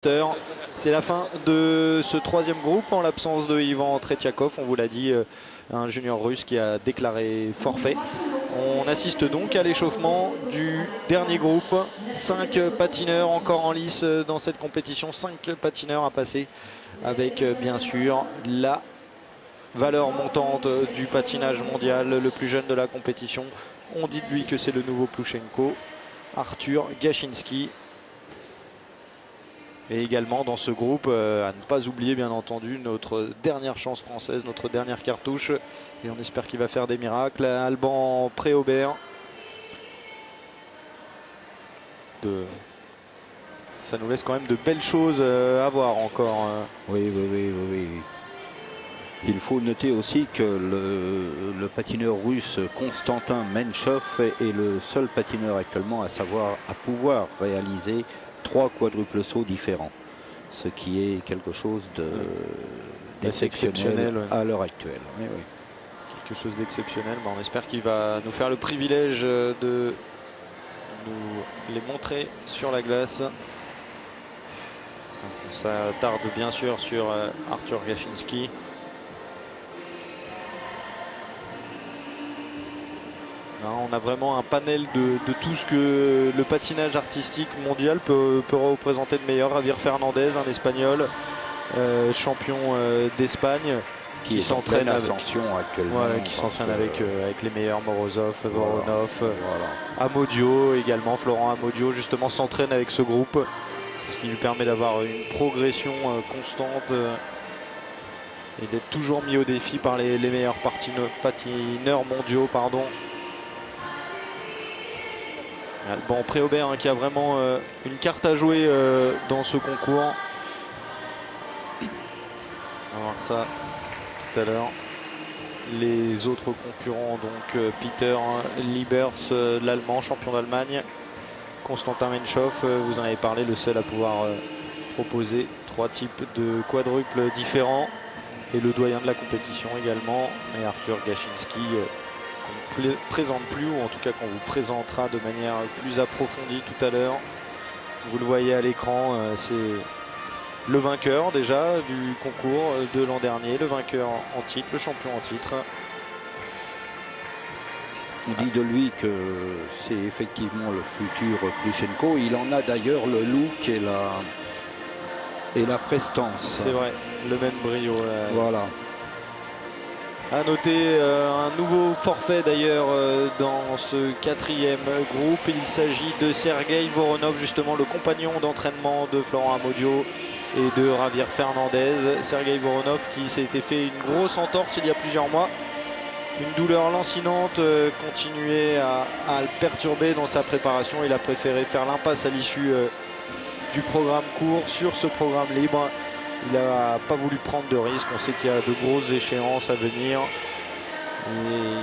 C'est la fin de ce troisième groupe en l'absence de Ivan Tretiakov. On vous l'a dit, un junior russe qui a déclaré forfait. On assiste donc à l'échauffement du dernier groupe. 5 patineurs encore en lice dans cette compétition. 5 patineurs à passer avec bien sûr la valeur montante du patinage mondial, le plus jeune de la compétition. On dit de lui que c'est le nouveau Ploushenko, Arthur Gashinsky. Et également dans ce groupe, à ne pas oublier bien entendu notre dernière chance française, notre dernière cartouche. Et on espère qu'il va faire des miracles. Alban Préaubert. Ça nous laisse quand même de belles choses à voir encore. Oui. Il faut noter aussi que le patineur russe Konstantin Menchov est le seul patineur actuellement à pouvoir réaliser 3 quadruples sauts différents, ce qui est quelque chose d'exceptionnel à l'heure actuelle. Oui. Quelque chose d'exceptionnel. On espère qu'il va nous faire le privilège de nous les montrer sur la glace. Ça tarde bien sûr sur Arthur Gashinsky. On a vraiment un panel de tout ce que le patinage artistique mondial peut représenter de meilleur. Javier Fernandez, un Espagnol, champion d'Espagne, qui s'entraîne actuellement. Qui s'entraîne avec les meilleurs, Morozov, Voronov, Amodio également. Florent Amodio justement s'entraîne avec ce groupe, ce qui lui permet d'avoir une progression constante et d'être toujours mis au défi par les meilleurs patineurs mondiaux. Bon, Préaubert qui a vraiment une carte à jouer dans ce concours. On va voir ça tout à l'heure. Les autres concurrents, donc Peter Liebers, l'Allemand, champion d'Allemagne. Konstantin Menchov, vous en avez parlé, le seul à pouvoir proposer 3 types de quadruples différents. Et le doyen de la compétition également. Et Arthur Gashinsky, qu'on ne présente plus, ou en tout cas qu'on vous présentera de manière plus approfondie tout à l'heure. Vous le voyez à l'écran, c'est le vainqueur déjà du concours de l'an dernier, le vainqueur en titre, le champion en titre. On dit de lui que c'est effectivement le futur Ploushenko. Il en a d'ailleurs le look et la prestance. C'est vrai, le même brio. Voilà. À noter un nouveau forfait d'ailleurs dans ce 4e groupe. Il s'agit de Sergei Voronov, justement le compagnon d'entraînement de Florent Amodio et de Javier Fernandez. Sergei Voronov qui s'était fait une grosse entorse il y a plusieurs mois. Une douleur lancinante continuait à le perturber dans sa préparation. Il a préféré faire l'impasse à l'issue du programme court sur ce programme libre. Il n'a pas voulu prendre de risques. On sait qu'il y a de grosses échéances à venir. Et